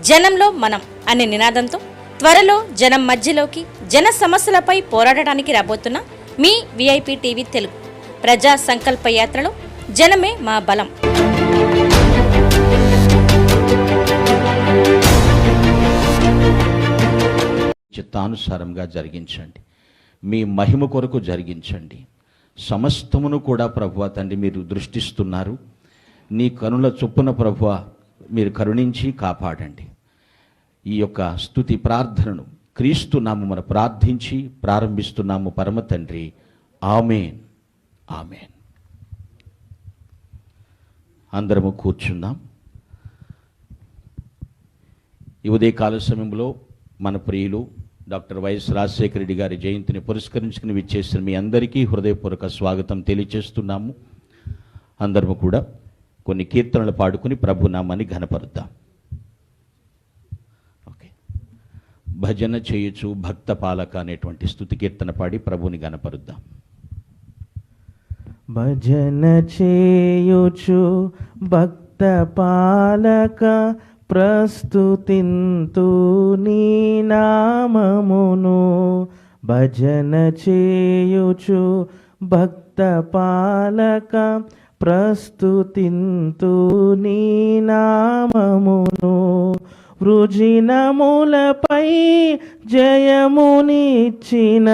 జనంలో మనం అనే నినాదంతో త్వరలో జనం మధ్యలోకి జన సమస్యలపై పోరాడటానికి రాబోతున్న మీ విఐపి టీవీ తెలుగు ప్రజా సంకల్ప యాత్రలో జనమే మా బలం. చిత్తానుసారంగా జరిగించండి, మీ మహిమ కొరకు జరిగించండి. సమస్తమును కూడా ప్రభువా తండ్రి మీరు దృష్టిస్తున్నారు. నీ కరుణ చొప్పున ప్రభువా మీరు కరుణించి కాపాడండి. ఈ యొక్క స్తుతి ప్రార్థనను క్రీస్తు నామమున ప్రార్థించి ప్రారంభిస్తున్నాము పరమ తండ్రి. ఆమేన్, ఆమేన్. అందరము కూర్చుందాం. ఈ ఉదయకాల సమయంలో మన ప్రియులు డాక్టర్ వైఎస్ రాజశేఖర రెడ్డి గారి జయంతిని పురస్కరించుకుని విచ్చేసిన మీ అందరికీ హృదయపూర్వక స్వాగతం తెలియచేస్తున్నాము. అందరము కూడా కొన్ని కీర్తనలు పాడుకుని ప్రభునామాన్ని ఘనపరుద్దాం. ఓకే, భజన చేయొచ్చు భక్త పాలక అనేటువంటి స్తుతి కీర్తన పాడి ప్రభుని ఘనపరుద్దాం. భజన చేయుచు భక్త పాలక ప్రస్తుతింతు నీ నామమును. భజన చేయుచు భక్త పాలక ప్రస్తుతింతు నీ నామమును. వృజినములపై జయమునిచ్చిన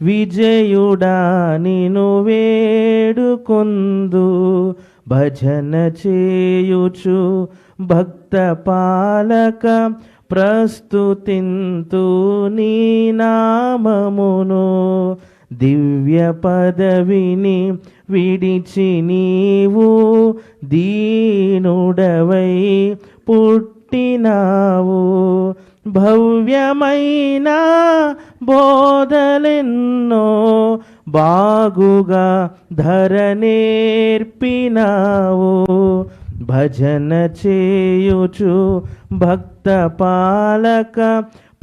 విజయుడా నిను వేడుకొందు. భజన చేయుచు భక్త పాలక ప్రస్తుతింతు నీ నామమును. దివ్య పదవిని విడిచి నీవు దీనుడవై పుట్టినావు. భవ్యమైన బోధలెన్నో బాగుగా ధరనేర్పినావు. భజన చేయుచు భక్త పాలక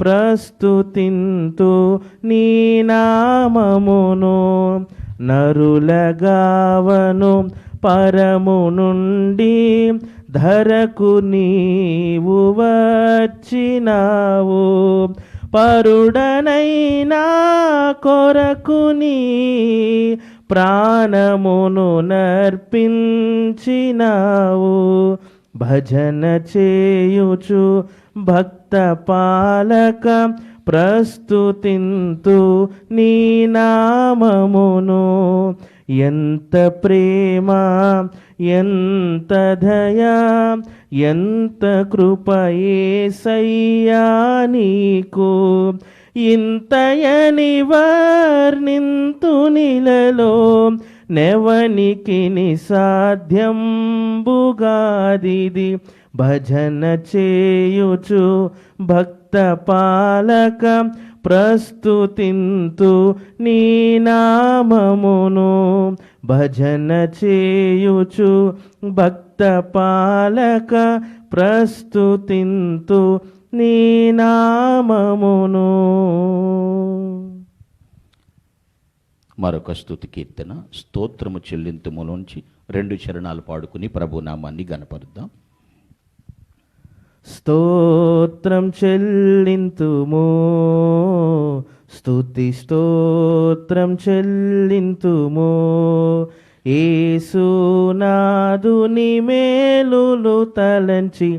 ప్రస్తుతింతు నీ నామమును. నరులగావను పరము నుండి ధరకు నీవు వచ్చినావు. పరుడనైనా కొరకు నీ ప్రాణమును నర్పించినావు. భజన చేయుచు భక్త పాలక ప్రస్తుతింతు నీ నామమును. ఎంత ప్రేమ, ఎంత దయా, ఎంత కృప యేసయ్యా నీకు. ఇంతయని వర్ణింతు నిలలో నెవనికి నిసాధ్యంబుగాదిది. భజన చేయుచు భక్త పాలక ప్రస్తుతింతు నీ నామమును. భజన చేయుచు భక్త పాలక ప్రస్తుతింతు నీ నామమును. మరొక స్తుతి కీర్తన స్తోత్రము చెల్లింతుములోంచి 2 చరణాలు పాడుకుని ప్రభునామాన్ని ఘనపరుద్దాం. స్తోత్రం చెల్లింతుము, స్తుతి స్తోత్రం చెల్లింతుము. యేసునాదుని మేలులు తలంచి,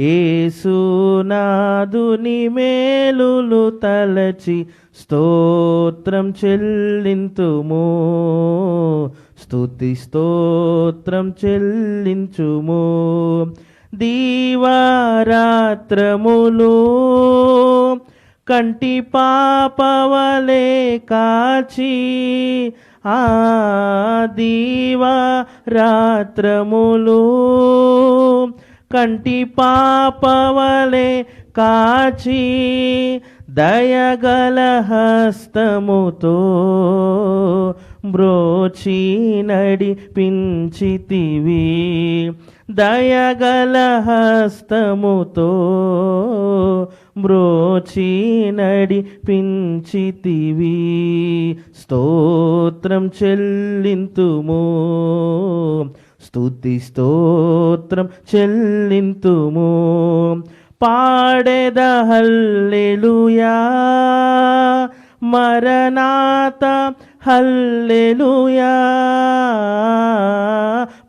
యేసునాదుని మేలులు తలచి స్తోత్రం చెల్లింతుము. స్తుతి స్తోత్రం చెల్లించుము. దీవారాత్రములు కంటి పాపవలే కాచి, ఆ దీవారాత్రములు కంటి పాపవలే కాచి, దయగల హస్తముతో బ్రోచి నడిపించితివి. దయగల హస్తముతో బ్రోచి నడిపించితివి. స్తోత్రం చెల్లింతుము, స్తుతి స్తోత్రం చెల్లింతుము. పాడెద హల్లెలూయా, మరణాత హల్లెలూయా,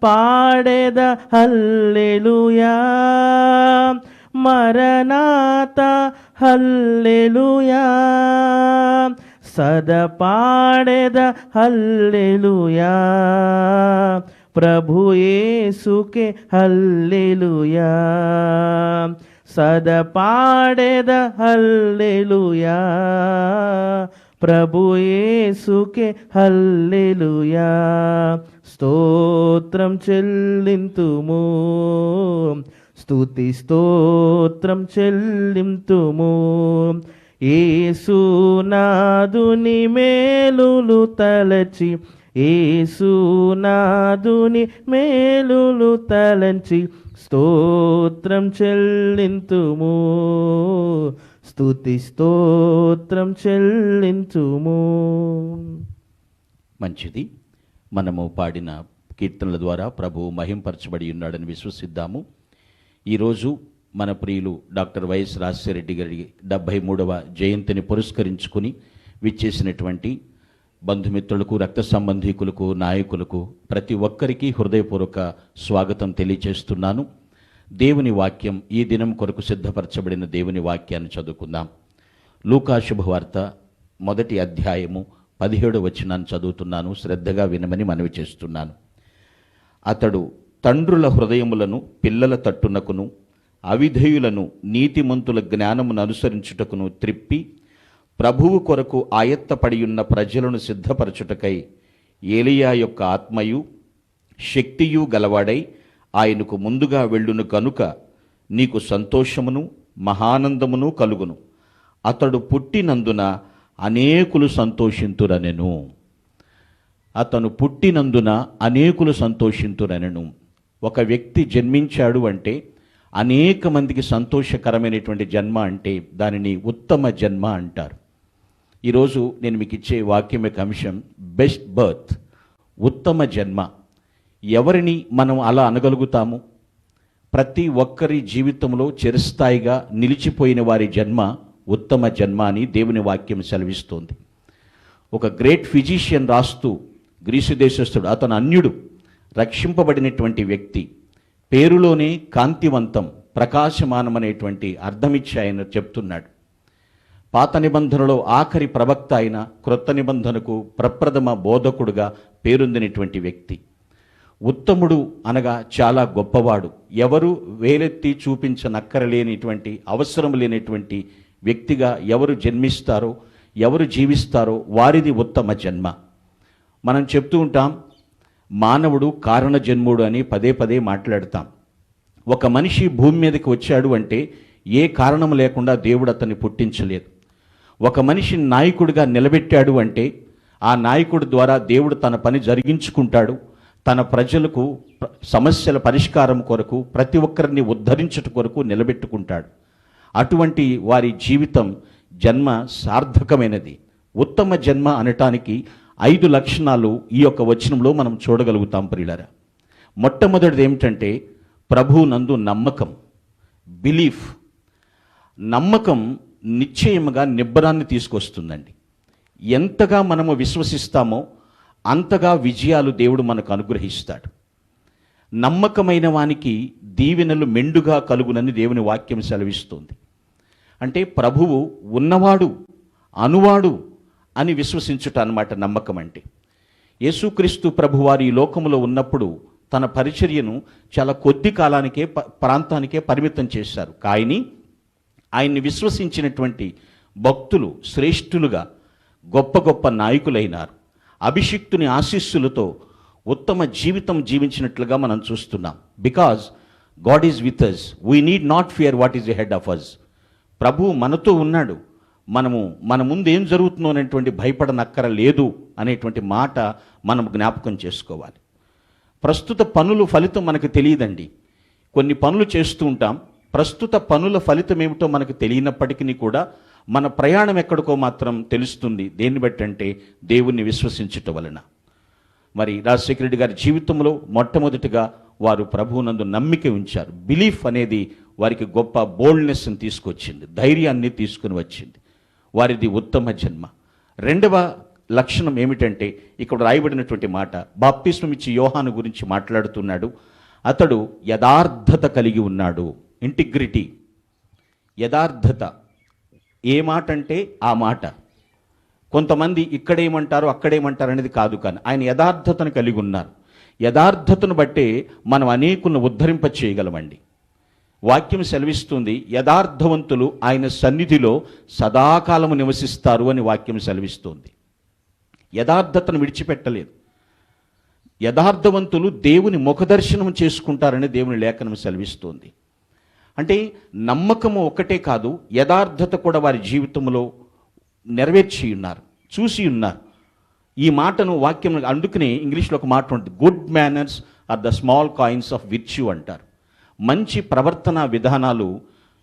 పాడెద హల్లెలూయా, మరణాత హల్లెలూయా, సద పాడెద హల్లెలూయా, ప్రభు యేసుకే హల్లెలూయా, సద పాడెద హల్లెలూయా, ప్రభు యేసుకే హల్లెలూయా, స్తోత్రం చెల్లింతుము, స్తుతి స్తోత్రం చెల్లింతుము, యేసునాదుని మేలులు తలచి, యేసునాదుని మేలులు తలంచి, స్తోత్రం చెల్లింతుము, స్తుతి స్తోత్రం చెల్లింతుము. మంచిది. మనము పాడిన కీర్తనల ద్వారా ప్రభువు మహింపరచబడి ఉన్నాడని విశ్వసిద్దాము. ఈరోజు మన ప్రియులు డాక్టర్ వైఎస్ రాజశేఖరరెడ్డి గారి 73వ జయంతిని పురస్కరించుకుని విచ్చేసినటువంటి బంధుమిత్రులకు, రక్త సంబంధీకులకు, నాయకులకు ప్రతి ఒక్కరికి హృదయపూర్వక స్వాగతం తెలియచేస్తున్నాను. దేవుని వాక్యం, ఈ దినం కొరకు సిద్ధపరచబడిన దేవుని వాక్యాన్ని చదువుకుందాం. లూకా శుభవార్త 1వ అధ్యాయము 17వ వచనాన్ని చదువుతున్నాను. శ్రద్ధగా వినమని మనవి చేస్తున్నాను. అతడు తండ్రుల హృదయములను పిల్లల తట్టునకును, అవిధేయులను నీతిమంతుల జ్ఞానమును అనుసరించుటకును త్రిప్పి, ప్రభువు కొరకు ఆయత్తపడియున్న ప్రజలను సిద్ధపరచుటకై ఏలియా యొక్క ఆత్మయు శక్తియు గలవాడై ఆయనకు ముందుగా వెళ్ళును కనుక నీకు సంతోషమును మహానందమును కలుగును. అతడు పుట్టినందున అనేకులు సంతోషింతురనెను. అతను పుట్టినందున అనేకులు సంతోషింతురనెను. ఒక వ్యక్తి జన్మించాడు అంటే అనేక మందికి సంతోషకరమైనటువంటి జన్మ అంటే దానిని ఉత్తమ జన్మ అంటారు. ఈరోజు నేను మీకు ఇచ్చే వాక్యం యొక్క అంశం బెస్ట్ బర్త్, ఉత్తమ జన్మ. ఎవరిని మనం అలా అనగలుగుతాము? ప్రతి ఒక్కరి జీవితంలో చిరస్థాయిగా నిలిచిపోయిన వారి జన్మ ఉత్తమ జన్మ అని దేవుని వాక్యం సెలవిస్తోంది. ఒక గ్రేట్ ఫిజిషియన్ రాస్తూ, గ్రీసు దేశస్థుడు, అతను అన్యుడు, రక్షింపబడినటువంటి వ్యక్తి, పేరులోనే కాంతివంతం, ప్రకాశమానమనేటువంటి అర్థమిచ్చి ఆయన చెప్తున్నాడు. పాత నిబంధనలో ఆఖరి ప్రవక్త అయిన క్రొత్త నిబంధనకు ప్రప్రథమ బోధకుడుగా పేరొందినటువంటి వ్యక్తి. ఉత్తముడు అనగా చాలా గొప్పవాడు, ఎవరు వేలెత్తి చూపించనక్కరలేనిటువంటి, అవసరం లేనటువంటి వ్యక్తిగా ఎవరు జన్మిస్తారో, ఎవరు జీవిస్తారో వారిది ఉత్తమ జన్మ. మనం చెప్తూ ఉంటాం, మానవుడు కారణ జన్ముడు అని పదే పదే మాట్లాడతాం. ఒక మనిషి భూమి మీదకి వచ్చాడు అంటే ఏ కారణం లేకుండా దేవుడు అతన్ని పుట్టించలేదు. ఒక మనిషిని నాయకుడిగా నిలబెట్టాడు అంటే ఆ నాయకుడి ద్వారా దేవుడు తన పని జరిగించుకుంటాడు. తన ప్రజలకు సమస్యల పరిష్కారం కొరకు, ప్రతి ఒక్కరిని ఉద్ధరించుట కొరకు నిలబెట్టుకుంటాడు. అటువంటి వారి జీవితం, జన్మ సార్థకమైనది. ఉత్తమ జన్మ అనటానికి 5 లక్షణాలు ఈ యొక్క వచనంలో మనం చూడగలుగుతాం ప్రియులారా. మొట్టమొదటిది ఏమిటంటే ప్రభువు నందు నమ్మకం, బిలీఫ్. నమ్మకం నిశ్చయముగా నిబ్బరాన్ని తీసుకొస్తుందండి. ఎంతగా మనము విశ్వసిస్తామో అంతగా విజయాలు దేవుడు మనకు అనుగ్రహిస్తాడు. నమ్మకమైన వానికి దీవెనలు మెండుగా కలుగునని దేవుని వాక్యం సెలవిస్తుంది. అంటే ప్రభువు ఉన్నవాడు, అనువాడు అని విశ్వసించుట అన్నమాట నమ్మకం అంటే. యేసుక్రీస్తు ప్రభువారు ఈ లోకములో ఉన్నప్పుడు తన పరిచర్యను చాలా కొద్ది కాలానికే, ప్రాంతానికే పరిమితం చేశారు. కానీ ఆయన్ని విశ్వసించినటువంటి భక్తులు శ్రేష్ఠులుగా గొప్ప గొప్ప నాయకులైనారు. అభిషిక్తుని ఆశీస్సులతో ఉత్తమ జీవితం జీవించినట్లుగా మనం చూస్తున్నాం. Because God is with us, we need not fear what is ahead of us. ప్రభువు మనతో ఉన్నాడు, మన ముందు ఏం జరుగుతుందో అనేటువంటి భయపడనక్కర లేదు అనేటువంటి మాట మనం జ్ఞాపకం చేసుకోవాలి. ప్రస్తుత పనుల ఫలితం మనకు తెలియదండి. కొన్ని పనులు చేస్తూ ఉంటాం, ప్రస్తుత పనుల ఫలితం ఏమిటో మనకు తెలియనప్పటికీ కూడా మన ప్రయాణం ఎక్కడికో మాత్రం తెలుస్తుంది. దేన్ని బట్టి అంటే దేవుణ్ణి విశ్వసించటం వలన. మరి రాజశేఖర రెడ్డి గారి జీవితంలో మొట్టమొదటిగా వారు ప్రభువునందు నమ్మిక ఉంచారు. బిలీఫ్ అనేది వారికి గొప్ప బోల్డ్నెస్ని తీసుకొచ్చింది, ధైర్యాన్ని తీసుకుని వచ్చింది. వారిది ఉత్తమ జన్మ. రెండవ లక్షణం ఏమిటంటే ఇక్కడ రాయబడినటువంటి మాట, బాప్తిస్మం ఇచ్చి యోహాను గురించి మాట్లాడుతున్నాడు. అతడు యథార్థత కలిగి ఉన్నాడు. ఇంటిగ్రిటీ, యథార్థత. ఏ మాట అంటే ఆ మాట. కొంతమంది ఇక్కడేమంటారు అక్కడేమంటారు అనేది కాదు, కానీ ఆయన యథార్థతను కలిగి ఉన్నారు. యథార్థతను బట్టే మనం అనేకులను ఉద్ధరింప చేయగలమండి. వాక్యం సెలవిస్తుంది, యథార్థవంతులు ఆయన సన్నిధిలో సదాకాలము నివసిస్తారు అని వాక్యం సెలవిస్తుంది. యథార్థతను విడిచిపెట్టలేదు. యథార్థవంతులు దేవుని ముఖదర్శనం చేసుకుంటారని దేవుని లేఖనం సెలవిస్తుంది. అంటే నమ్మకము ఒకటే కాదు, యథార్థత కూడా వారి జీవితంలో నెరవేర్చి ఉన్నారు, చూసి ఉన్నారు. ఈ మాటను వాక్యం అందుకనే ఇంగ్లీష్లో ఒక మాట ఉంటుంది, good manners are the small coins of virtue అంటారు. మంచి ప్రవర్తన విధానాలు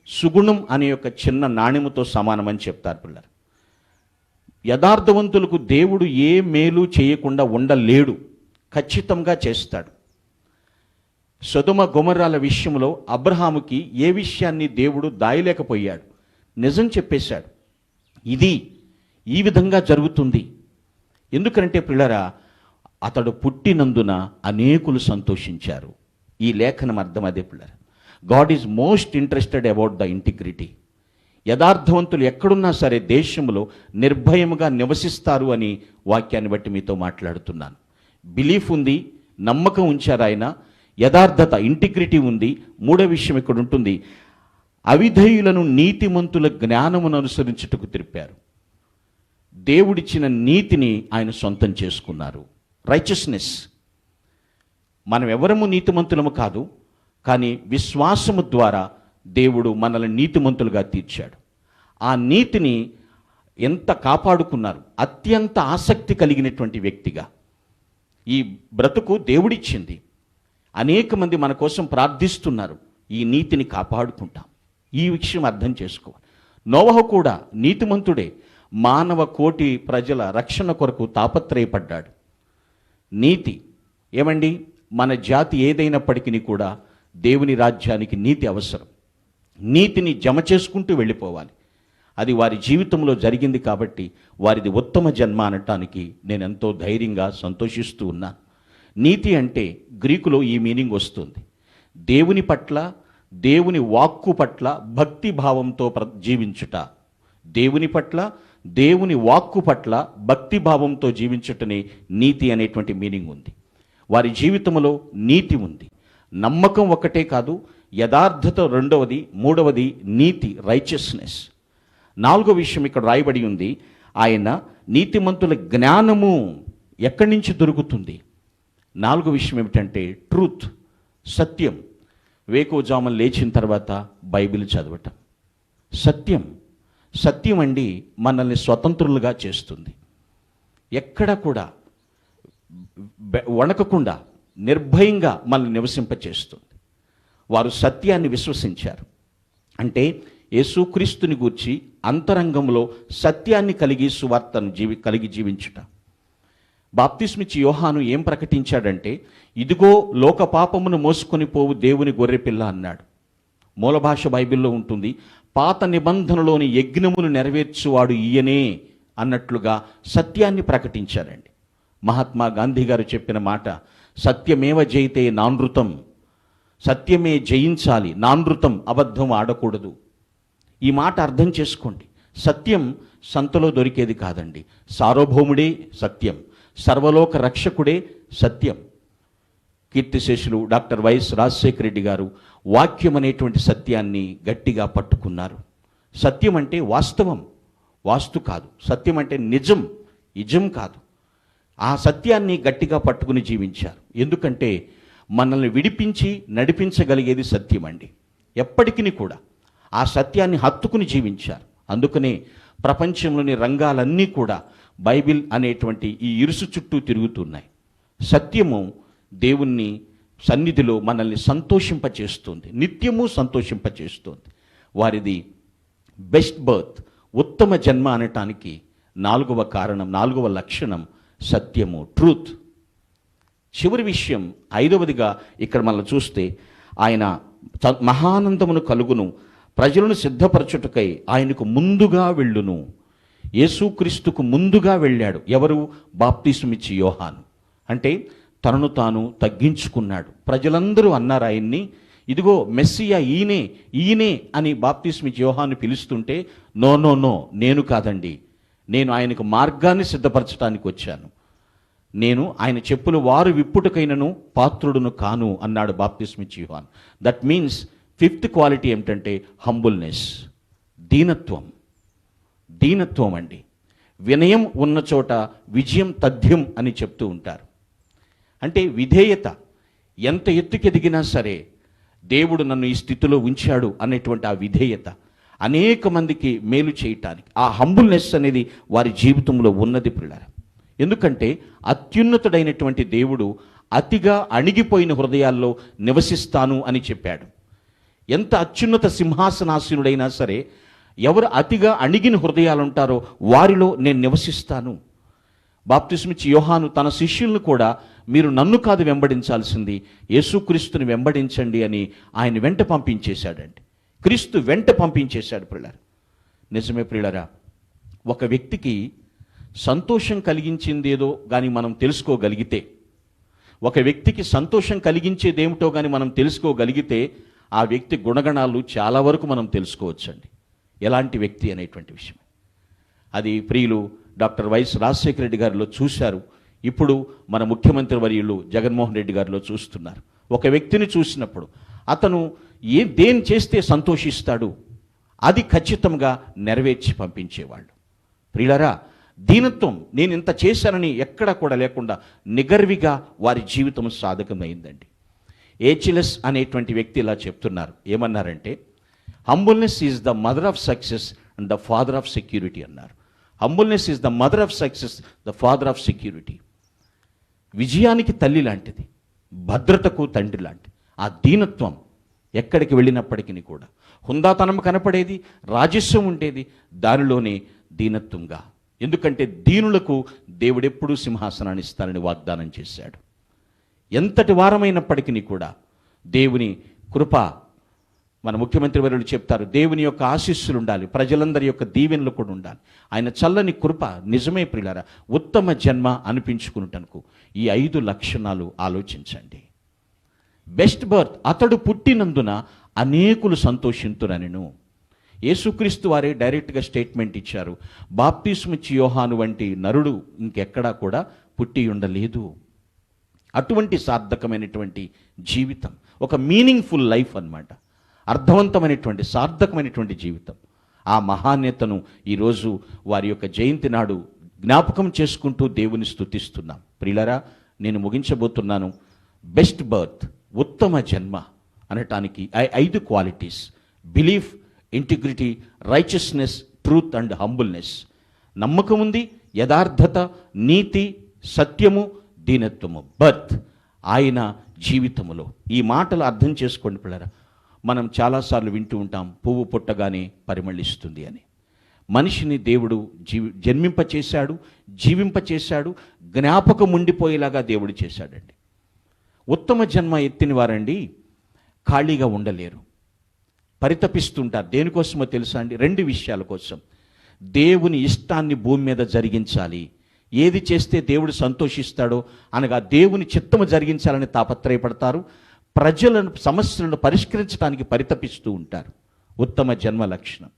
సుగుణం అనే ఒక చిన్న నాణ్యముతో సమానమని చెప్తారు పిల్లలు. యథార్థవంతులకు దేవుడు ఏ మేలు చేయకుండా ఉండలేడు, ఖచ్చితంగా చేస్తాడు. సొదొమ గొమొర్రాల విషయంలో అబ్రహాముకి ఏ విషయాన్ని దేవుడు దాయలేకపోయాడు, నిజం చెప్పేశాడు. ఇది ఈ విధంగా జరుగుతుంది. ఎందుకంటే పిల్లరా, అతడు పుట్టినందున అనేకులు సంతోషించారు. ఈ లేఖనం అర్థం అదే పిల్లరా. God is most interested about the integrity. యథార్థవంతులు ఎక్కడున్నా సరే దేశంలో నిర్భయముగా నివసిస్తారు అని వాక్యాన్ని బట్టి మీతో మాట్లాడుతున్నాను. బిలీఫ్ ఉంది, నమ్మకం ఉంచారు ఆయన, యథార్థత ఇంటిగ్రిటీ ఉంది. మూడో విషయం ఇక్కడ ఉంటుంది, అవిధేయులను నీతిమంతుల జ్ఞానమును అనుసరించుటకు తిరిపారు. దేవుడిచ్చిన నీతిని ఆయన సొంతం చేసుకున్నారు. రైచియస్నెస్. మనం ఎవరము నీతిమంతులము కాదు, కానీ విశ్వాసము ద్వారా దేవుడు మనల్ని నీతిమంతులుగా తీర్చాడు. ఆ నీతిని ఎంత కాపాడుకున్నారు. అత్యంత ఆసక్తి కలిగినటువంటి వ్యక్తిగా ఈ బ్రతుకు దేవుడిచ్చింది. అనేక మంది మన కోసం ప్రార్థిస్తున్నారు. ఈ నీతిని కాపాడుకుంటాం. ఈ విషయం అర్థం చేసుకోవాలి. నోవహు కూడా నీతిమంతుడే. మానవ కోటి ప్రజల రక్షణ కొరకు తాపత్రయపడ్డాడు. నీతి ఏమండి, మన జాతి ఏదైనప్పటికీ కూడా దేవుని రాజ్యానికి నీతి అవసరం. నీతిని జమ చేసుకుంటూ వెళ్ళిపోవాలి. అది వారి జీవితంలో జరిగింది కాబట్టి వారిది ఉత్తమ జన్మ అనటానికి నేను ఎంతో ధైర్యంగా సంతోషిస్తూ ఉన్నాను. నీతి అంటే గ్రీకులో ఈ మీనింగ్ వస్తుంది, దేవుని పట్ల, దేవుని వాక్కు పట్ల భక్తి భావంతో జీవించుట. దేవుని పట్ల, దేవుని వాక్కు పట్ల భక్తి భావంతో జీవించుటనే నీతి అనేటువంటి మీనింగ్ ఉంది. వారి జీవితంలో నీతి ఉంది. నమ్మకం ఒకటే కాదు, యథార్థత రెండవది, మూడవది నీతి, రైచియస్నెస్. నాలుగో విషయం ఇక్కడ రాయబడి ఉంది, ఆయన నీతిమంతుల జ్ఞానము ఎక్కడి నుంచి దొరుకుతుంది. నాలుగో విషయం ఏమిటంటే ట్రూత్, సత్యం. వేకువజామున లేచిన తర్వాత బైబిల్ చదవటం. సత్యం. సత్యం అండి మనల్ని స్వతంత్రులుగా చేస్తుంది. ఎక్కడ కూడా వణకకుండా నిర్భయంగా మనల్ని నివసింపచేస్తుంది. వారు సత్యాన్ని విశ్వసించారు. అంటే యేసుక్రీస్తుని గూర్చి అంతరంగంలో సత్యాన్ని కలిగి సువార్తను కలిగి జీవించుట. బాప్తిస్మిచ్చి యోహాను ఏం ప్రకటించాడంటే, ఇదిగో లోక పాపమును మోసుకొని పోవు దేవుని గొర్రెపిల్ల అన్నాడు. మూల భాష బైబిల్లో ఉంటుంది, పాత నిబంధనలోని యజ్ఞమును నెరవేర్చువాడు ఈయనే అన్నట్లుగా సత్యాన్ని ప్రకటించారండి. మహాత్మా గాంధీ గారు చెప్పిన మాట, సత్యమేవ జయితే నానృతం. సత్యమే జయించాలి, నానృతం, అబద్ధం ఆడకూడదు. ఈ మాట అర్థం చేసుకోండి. సత్యం సంతలో దొరికేది కాదండి. సార్వభౌముడే సత్యం, సర్వలోక రక్షకుడే సత్యం. కీర్తిశేషులు డాక్టర్ వైఎస్ రాజశేఖర రెడ్డి గారు వాక్యం అనేటువంటి సత్యాన్ని గట్టిగా పట్టుకున్నారు. సత్యం అంటే వాస్తవం, వాస్తు కాదు. సత్యం అంటే నిజం, ఇజం కాదు. ఆ సత్యాన్ని గట్టిగా పట్టుకుని జీవించారు. ఎందుకంటే మనల్ని విడిపించి నడిపించగలిగేది సత్యం అండి. ఎప్పటికీ కూడా ఆ సత్యాన్ని హత్తుకుని జీవించారు. అందుకనే ప్రపంచంలోని రంగాలన్నీ కూడా బైబిల్ అనేటువంటి ఈ ఇరుసు చుట్టూ తిరుగుతున్నాయి. సత్యము దేవుణ్ణి సన్నిధిలో మనల్ని సంతోషింపచేస్తుంది, నిత్యము సంతోషింపచేస్తుంది. వారిది బెస్ట్ బర్త్, ఉత్తమ జన్మ అనటానికి నాలుగవ కారణం, నాలుగవ లక్షణం సత్యము, ట్రూత్. చివరి విషయం ఐదవదిగా ఇక్కడ మనం చూస్తే, ఆయన మహానందమును కలుగును, ప్రజలను సిద్ధపరచుటకై ఆయనకు ముందుగా వెళ్ళును. యేసుక్రీస్తుకు ముందుగా వెళ్ళాడు ఎవరు? బాప్తిస్మిచ్చి యోహాను. అంటే తనను తాను తగ్గించుకున్నాడు. ప్రజలందరూ అన్నారు ఆయన్ని, ఇదిగో మెస్సియా ఈయనే ఈయనే అని బాప్తిస్మిచ్చి యోహాను పిలుస్తుంటే, నో నో నో, నేను కాదండి, నేను ఆయనకు మార్గాన్ని సిద్ధపరచడానికి వచ్చాను, నేను ఆయన చెప్పులు వారు విప్పుటకైనను పాత్రుడును కాను అన్నాడు బాప్తిస్మిచ్చి యోహాను. దట్ మీన్స్ ఫిఫ్త్ క్వాలిటీ ఏమిటంటే హంబుల్నెస్, దీనత్వం. దీనత్వం అండి. వినయం ఉన్న చోట విజయం తథ్యం అని చెప్తూ ఉంటారు. అంటే విధేయత. ఎంత ఎత్తుకెదిగినా సరే దేవుడు నన్ను ఈ స్థితిలో ఉంచాడు అనేటువంటి ఆ విధేయత అనేక మందికి మేలు చేయటానికి, ఆ హంబుల్నెస్ అనేది వారి జీవితంలో ఉన్నది ప్రియులారా. ఎందుకంటే అత్యున్నతుడైనటువంటి దేవుడు అతిగా అణిగిపోయిన హృదయాల్లో నివసిస్తాను అని చెప్పాడు. ఎంత అత్యున్నత సింహాసనాసీనుడైనా సరే ఎవరు అతిగా అణిగిన హృదయాలు ఉంటారో వారిలో నేను నివసిస్తాను. బాప్తిస్మిచ్చి యోహాను తన శిష్యులను కూడా, మీరు నన్ను కాదు వెంబడించాల్సింది, యేసుక్రీస్తుని వెంబడించండి అని ఆయన వెంట పంపించేశాడండి. క్రీస్తు వెంట పంపించేశాడు ప్రియులారా. నిజమే ప్రియులారా, ఒక వ్యక్తికి సంతోషం కలిగించిందేదో కానీ మనం తెలుసుకోగలిగితే, ఒక వ్యక్తికి సంతోషం కలిగించేదేమిటో కానీ మనం తెలుసుకోగలిగితే ఆ వ్యక్తి గుణగణాలు చాలా వరకు మనం తెలుసుకోవచ్చండి. ఎలాంటి వ్యక్తి అనేటువంటి విషయం అది ప్రియులు డాక్టర్ వైఎస్ రాజశేఖర రెడ్డి గారిలో చూశారు. ఇప్పుడు మన ముఖ్యమంత్రి వర్యులు జగన్మోహన్ రెడ్డి గారిలో చూస్తున్నారు. ఒక వ్యక్తిని చూసినప్పుడు అతను దేని చేస్తే సంతోషిస్తాడు అది ఖచ్చితంగా నెరవేర్చి పంపించేవాళ్ళు. ప్రియులారా, దీనత్వం, నేను ఇంత చేశానని ఎక్కడ కూడా లేకుండా నిగర్విగా వారి జీవితం సాధకమైందండి. హెచ్ఎల్ఎస్ అనేటువంటి వ్యక్తి ఇలా చెప్తున్నారు. ఏమన్నారంటే, humbleness is the mother of success and the father of security అన్నారు. Humbleness is the mother of success, the father of security. విజయానికి తల్లి లాంటిది, భద్రతకు తండ్రి లాంటిది ఆ దీనత్వం. ఎక్కడికి వెళ్ళినప్పటికీ కూడా హుందాతనం కనపడేది, రాజస్వం ఉండేది, దానిలోనే దీనత్వంగా. ఎందుకంటే దీనులకు దేవుడెప్పుడూ సింహాసనాన్ని ఇస్తానని వాగ్దానం చేశాడు. ఎంతటి వారమైనప్పటికీ కూడా దేవుని కృప, మన ముఖ్యమంత్రి వర్యులు చెప్తారు, దేవుని యొక్క ఆశీస్సులు ఉండాలి, ప్రజలందరి యొక్క దీవెనలు కూడా ఉండాలి, ఆయన చల్లని కృప. నిజమే ప్రియులారా, ఉత్తమ జన్మ అనిపించుకున్నటకు ఈ 5 లక్షణాలు ఆలోచించండి. బెస్ట్ బర్త్, అతడు పుట్టినందున అనేకులు సంతోషింతురనెను. యేసుక్రీస్తు వారే డైరెక్ట్గా స్టేట్మెంట్ ఇచ్చారు, బాప్తిస్మిచ్చి యోహాను వంటి నరుడు ఇంకెక్కడా కూడా పుట్టి ఉండలేదు. అటువంటి సార్థకమైనటువంటి జీవితం, ఒక మీనింగ్ఫుల్ లైఫ్ అన్నమాట. అర్థవంతమైనటువంటి సార్థకమైనటువంటి జీవితం. ఆ మహానేతను ఈరోజు వారి యొక్క జయంతి నాడు జ్ఞాపకం చేసుకుంటూ దేవుని స్తుతిస్తున్నాం. ప్రియులారా, నేను ముగించబోతున్నాను. బెస్ట్ బర్త్, ఉత్తమ జన్మ అనటానికి 5 qualities: belief, integrity, righteousness, truth and humbleness. నమ్మకం ఉంది, యథార్థత, నీతి, సత్యము, దీనత్వము. బర్త్, ఆయన జీవితములో. ఈ మాటలు అర్థం చేసుకోండి పిల్లరా. మనం చాలాసార్లు వింటూ ఉంటాం, పువ్వు పుట్టగానే పరిమళిస్తుంది అని. మనిషిని దేవుడు జన్మింపచేశాడు, జీవింపచేశాడు, జ్ఞాపకం ఉండిపోయేలాగా దేవుడు చేశాడండి. ఉత్తమ జన్మ ఎత్తిన వారండి ఖాళీగా ఉండలేరు, పరితపిస్తుంటారు. దేనికోసమో తెలుసా అండి? 2 విషయాల కోసం. దేవుని ఇష్టాన్ని భూమి మీద జరిగించాలి. ఏది చేస్తే దేవుడు సంతోషిస్తాడో అనగా దేవుని చిత్తము జరిగించాలని తాపత్రయపడతారు. ప్రజలను సమస్యలను పరిష్కరించడానికి పరితపిస్తూ ఉంటారు. ఉత్తమ జన్మ లక్షణం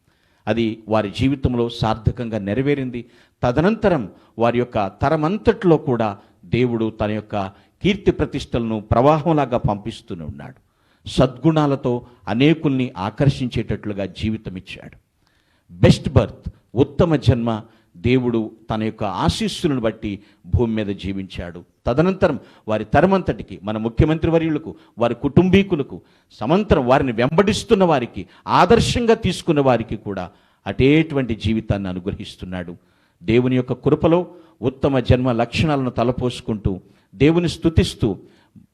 అది వారి జీవితంలో సార్థకంగా నెరవేరింది. తదనంతరం వారి యొక్క తరమంతట్లో కూడా దేవుడు తన యొక్క కీర్తి ప్రతిష్టలను ప్రవాహంలాగా పంపిస్తూనే ఉన్నాడు. సద్గుణాలతో అనేకుల్ని ఆకర్షించేటట్లుగా జీవితం ఇచ్చాడు. బెస్ట్ బర్త్, ఉత్తమ జన్మ, దేవుడు తన యొక్క ఆశీస్సులను బట్టి భూమి మీద జీవించాడు. తదనంతరం వారి తరమంతటికి, మన ముఖ్యమంత్రి వర్యులకు, వారి కుటుంబీకులకు, సమంతరం వారిని వెంబడిస్తున్న వారికి, ఆదర్శంగా తీసుకున్న వారికి కూడా అటేటువంటి జీవితాన్ని అనుగ్రహిస్తున్నాడు. దేవుని యొక్క కృపలో ఉత్తమ జన్మ లక్షణాలను తలపోసుకుంటూ దేవుని స్తుతిస్తూ,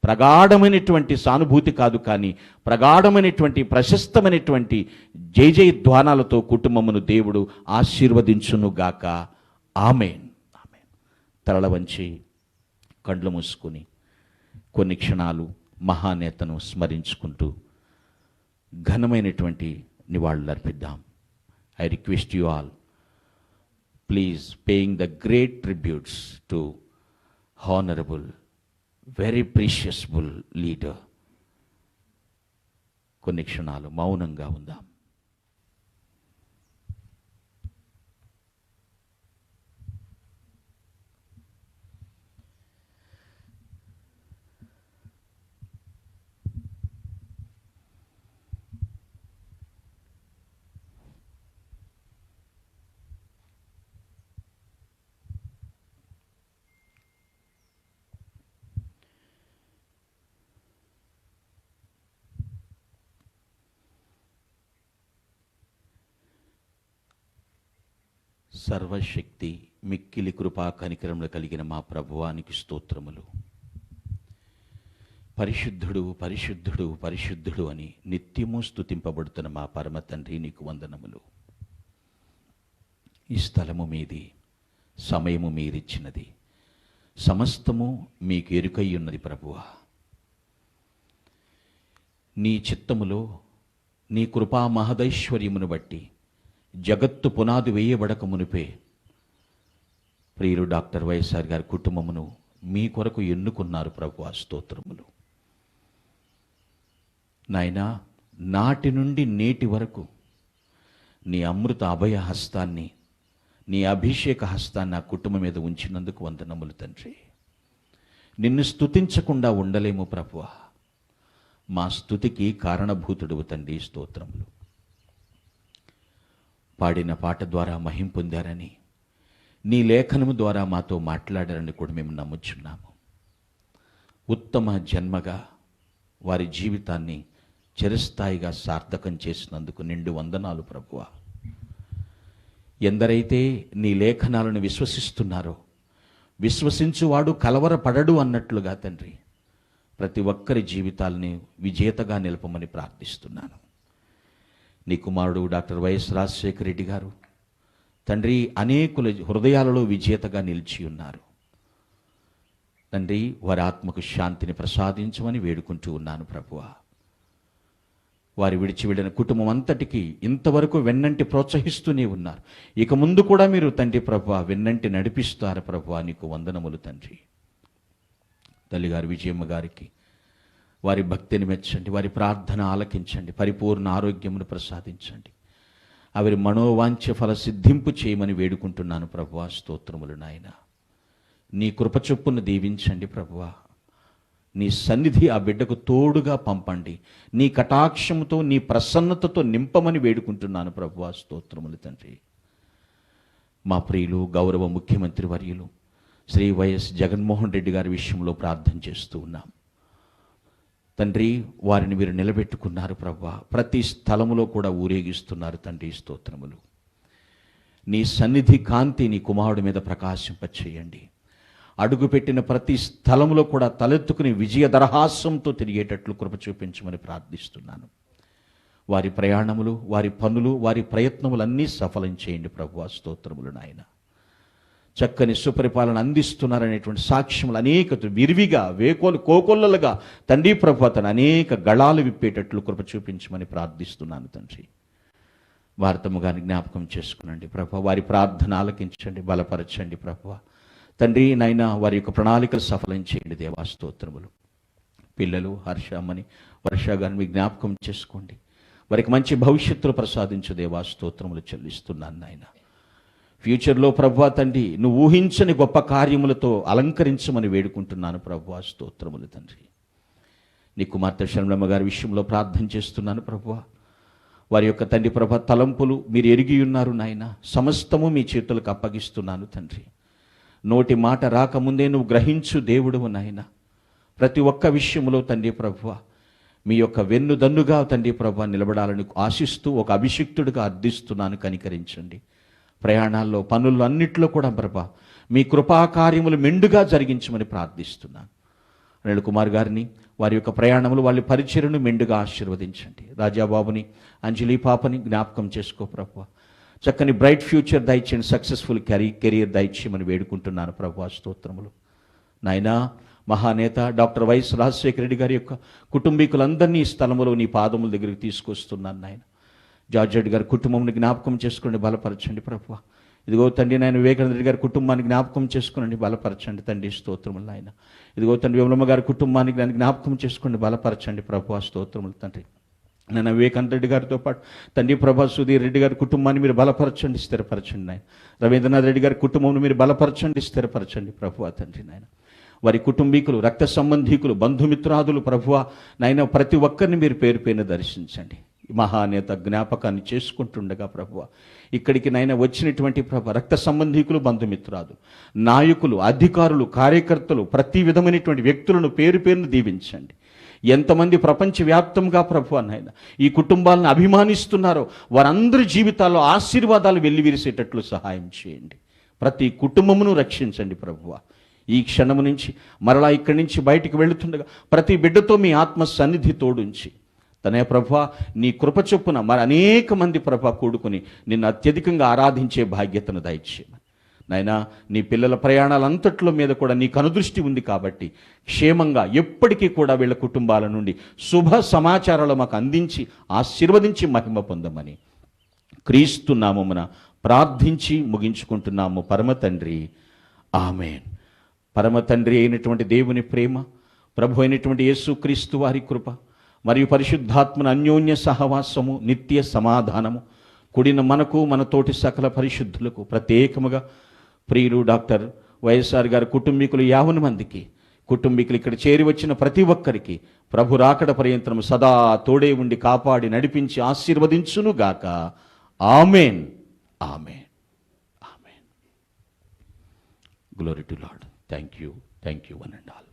ప్రగాఢమైనటువంటి సానుభూతి కాదు కానీ ప్రగాఢమైనటువంటి ప్రశస్తమైనటువంటి జయధ్వానాలతో కుటుంబమును దేవుడు ఆశీర్వదించునుగాక. ఆమేన్. ఆమేన్. తరల వంచి కండ్లు మూసుకుని కొన్ని క్షణాలు మహానేతను స్మరించుకుంటూ ఘనమైనటువంటి నివాళులు అర్పిద్దాం. I request you all, please paying the great tributes to honourable, very preciousable leader. కొన్ని క్షణాలు మౌనంగా ఉందాం. సర్వశక్తి మిక్కిలి కృపా కనికరములు కలిగిన మా ప్రభువానికి స్తోత్రములు. పరిశుద్ధుడు పరిశుద్ధుడు పరిశుద్ధుడు అని నిత్యము స్తుతింపబడుతున్న మా పరమ తండ్రి, నీకు వందనములు. ఈ స్థలము మీది, సమయము మీరిచ్చినది, సమస్తము మీకు ఎరుకై ఉన్నది ప్రభువా. నీ చిత్తములో నీ కృపా మహదైశ్వర్యమును బట్టి జగత్తు పునాది వేయబడక మునిపే ప్రియులు డాక్టర్ వైఎస్ఆర్ గారి కుటుంబమును మీ కొరకు ఎన్నుకున్నారు ప్రభువా, స్తోత్రములు. నాయనా, నాటి నుండి నేటి వరకు నీ అమృత అభయ హస్తాన్ని, నీ అభిషేక హస్తాన్ని ఆ కుటుంబం మీద ఉంచినందుకు వందనములు తండ్రి. నిన్ను స్తుతించకుండా ఉండలేము ప్రభువా. మా స్తుతికి కారణభూతుడు తండ్రి, స్తోత్రములు. పాడిన పాట ద్వారా మహిం పొందారని, నీ లేఖనము ద్వారా మాతో మాట్లాడారని కూడా మేము నమ్ముచున్నాము. ఉత్తమ జన్మగా వారి జీవితాన్ని చిరస్థాయిగా సార్థకం చేసినందుకు నిండు వందనాలు ప్రభువా. ఎందరైతే నీ లేఖనాలను విశ్వసిస్తున్నారో, విశ్వసించువాడు కలవరపడడు అన్నట్లుగా తండ్రి, ప్రతి ఒక్కరి జీవితాలని విజేతగా నిలపమని ప్రార్థిస్తున్నాను. నీ కుమారుడు డాక్టర్ వైఎస్ రాజశేఖర రెడ్డి గారు తండ్రి అనేకుల హృదయాలలో విజేతగా నిలిచి ఉన్నారు తండ్రి. వారి ఆత్మకు శాంతిని ప్రసాదించమని వేడుకుంటూ ఉన్నాను ప్రభువా. వారి విడిచి వెళ్ళిన కుటుంబం అంతటికీ ఇంతవరకు వెన్నంటి ప్రోత్సహిస్తూనే ఉన్నారు. ఇక ముందు కూడా మీరు తండ్రి ప్రభువా వెన్నంటి నడిపిస్తారు ప్రభువా, నీకు వందనములు తండ్రి. తల్లిగారు విజయమ్మ గారికి వారి భక్తిని మెచ్చండి, వారి ప్రార్థన ఆలకించండి, పరిపూర్ణ ఆరోగ్యమును ప్రసాదించండి. వారి మనోవాంఛ ఫల సిద్ధింపు చేయమని వేడుకుంటున్నాను ప్రభువా, స్తోత్రములు నాయన. నీ కృప చొప్పున దీవించండి ప్రభువా. నీ సన్నిధి ఆ బిడ్డకు తోడుగా పంపండి. నీ కటాక్షముతో, నీ ప్రసన్నతతో నింపమని వేడుకుంటున్నాను ప్రభువా, స్తోత్రములు తండ్రి. మా ప్రియులు గౌరవ ముఖ్యమంత్రి వర్యులు శ్రీ వైఎస్ జగన్మోహన్ రెడ్డి గారి విషయంలో ప్రార్థన చేస్తూ ఉన్నాం తండ్రి. వారిని మీరు నిలబెట్టుకున్నారు ప్రభువా. ప్రతి స్థలములో కూడా ఊరేగిస్తున్నారు తండ్రి, స్తోత్రములు. నీ సన్నిధి కాంతి నీ కుమారుడి మీద ప్రకాశింపచేయండి. అడుగుపెట్టిన ప్రతి స్థలములో కూడా తలెత్తుకుని విజయ దరహాసంతో తిరిగేటట్లు కృప చూపించమని ప్రార్థిస్తున్నాను. వారి ప్రయాణములు, వారి పనులు, వారి ప్రయత్నములన్నీ సఫలం చేయండి ప్రభువా, స్తోత్రములు నాయన. చక్కని సుపరిపాలన అందిస్తున్నారనేటువంటి సాక్ష్యములు అనేక విరివిగా కోకొల్లలుగా తండ్రి ప్రభువా తన అనేక గళాలు విప్పేటట్లు కృప చూపించమని ప్రార్థిస్తున్నాను తండ్రి. వార్తము గారిని జ్ఞాపకం చేసుకునండి ప్రభువా. వారి ప్రార్థన ఆలకించండి, బలపరచండి ప్రభువా. తండ్రి నాయన, వారి యొక్క ప్రణాళికలు సఫలం చేయండి దేవా, స్తోత్రములు. పిల్లలు హర్షమని వర్ష గారిని మీ జ్ఞాపకం చేసుకోండి. వారికి మంచి భవిష్యత్తును ప్రసాదించు దేవా, స్తోత్రములు చెల్లిస్తున్నాను నాయన. ఫ్యూచర్లో ప్రభువా తండ్రి, నువ్వు ఊహించని గొప్ప కార్యములతో అలంకరించమని వేడుకుంటున్నాను ప్రభువా, స్తోత్రములు తండ్రి. నీ కుమార్తె శర్మలమ్మ గారి విషయంలో ప్రార్థన చేస్తున్నాను ప్రభువా. వారి యొక్క తండ్రి ప్రభా తలంపులు మీరు ఎరిగి ఉన్నారు నాయన. సమస్తము మీ చేతులకు అప్పగిస్తున్నాను తండ్రి. నోటి మాట రాకముందే నువ్వు గ్రహించు దేవుడువు నాయన. ప్రతి ఒక్క విషయంలో తండ్రి ప్రభువా మీ యొక్క వెన్నుదన్నుగా తండ్రి ప్రభువా నిలబడాలని ఆశిస్తూ ఒక అభిషిక్తుడిగా అర్థిస్తున్నాను, కనికరించండి. ప్రయాణాల్లో, పనుల్లో అన్నిట్లో కూడా ప్రభా మీ కృపాకార్యములు మెండుగా జరిగించమని ప్రార్థిస్తున్నాను. అనిల్ కుమార్ గారిని, వారి యొక్క ప్రయాణములు, వాళ్ళ పరిచర్యను మెండుగా ఆశీర్వదించండి. రాజాబాబుని, అంజలి పాపని జ్ఞాపకం చేసుకో ప్రభువా. చక్కని బ్రైట్ ఫ్యూచర్ దయచేయండి, సక్సెస్ఫుల్ కెరీర్ దయచేయమని వేడుకుంటున్నాను ప్రభువా, స్తోత్రములు నాయనా. మహానేత డాక్టర్ వైఎస్ రాజశేఖర రెడ్డి గారి యొక్క కుటుంబీకులందరినీ ఈ స్థలంలో నీ పాదముల దగ్గరికి తీసుకొస్తున్నాను నాయన. జార్జ్ రెడ్డి గారి కుటుంబంని జ్ఞాపకం చేసుకోండి, బలపరచండి ప్రభువా. ఇదిగో తండ్రి నాయన వివేకానంద రెడ్డి గారి కుటుంబాన్ని జ్ఞాపకం చేసుకోండి, బలపరచండి తండ్రి, స్తోత్రములు నాయన. ఇదిగో తండ్రి విమలమ్మ గారి కుటుంబానికి దాన్ని జ్ఞాపకం చేసుకోండి, బలపరచండి ప్రభువా, స్తోత్రములు తండ్రి. నాయన వివేకానంద రెడ్డి గారితో పాటు తండ్రి ప్రభా సుధీర్ రెడ్డి గారి కుటుంబాన్ని మీరు బలపరచండి, స్థిరపరచండి నాయన. రవీంద్రనాథ్ రెడ్డి గారి కుటుంబం మీరు బలపరచండి, స్థిరపరచండి ప్రభువా తండ్రి నాయన. వారి కుటుంబీకులు, రక్త సంబంధీకులు, బంధుమిత్రాదులు ప్రభువా నాయన ప్రతి ఒక్కరిని మీరు పేరు పేరున దర్శించండి. మహానేత జ్ఞాపకాన్ని చేసుకుంటుండగా ప్రభువా ఇక్కడికి నైనా వచ్చినటువంటి ప్రభు రక్త సంబంధీకులు, బంధుమిత్రాదులు, నాయకులు, అధికారులు, కార్యకర్తలు, ప్రతి విధమైనటువంటి వ్యక్తులను పేరు పేరును దీవించండి. ఎంతమంది ప్రపంచవ్యాప్తంగా ప్రభువా నాయన ఈ కుటుంబాలను అభిమానిస్తున్నారో వారందరి జీవితాల్లో ఆశీర్వాదాలు వెల్లివిరిసేటట్లు సహాయం చేయండి. ప్రతి కుటుంబమును రక్షించండి ప్రభువా. ఈ క్షణము నుంచి మరలా ఇక్కడి నుంచి బయటికి వెళుతుండగా ప్రతి బిడ్డతో మీ ఆత్మ సన్నిధి తోడుంచి తనే ప్రభా నీ కృప చొప్పున మరి అనేక మంది ప్రభా కూడుకుని నిన్ను అత్యధికంగా ఆరాధించే భాగ్యతను దయచేయమని నాయనా. నీ పిల్లల ప్రయాణాలంతట్లో మీద కూడా నీ కనుదృష్టి ఉంది కాబట్టి క్షేమంగా ఎప్పటికీ కూడా వీళ్ళ కుటుంబాల నుండి శుభ సమాచారాలు మాకు అందించి ఆశీర్వదించి మహిమ పొందమని క్రీస్తు నామమున ప్రార్థించి ముగించుకుంటున్నాము పరమ తండ్రి, ఆమేన్. పరమ తండ్రి అయినటువంటి దేవుని ప్రేమ, ప్రభు అయినటువంటి యేసుక్రీస్తు వారి కృప మరియు పరిశుద్ధాత్మన అన్యోన్య సహవాసము, నిత్య సమాధానము కూడిన మనకు మన తోటి సకల పరిశుద్ధులకు, ప్రత్యేకముగా ప్రియులు డాక్టర్ వైఎస్ఆర్ గారి కుటుంబీకులు 50 మందికి, కుటుంబీకులు ఇక్కడ చేరి వచ్చిన ప్రతి ఒక్కరికి ప్రభు రాకడ పర్యంతరం సదా తోడే ఉండి కాపాడి నడిపించి ఆశీర్వదించునుగాక. Amen, amen, amen. Glory to Lord. Thank you one and all.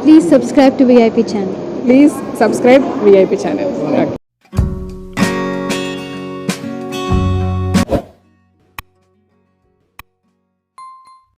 Please subscribe to VIP channel. Please subscribe VIP channel. Okay.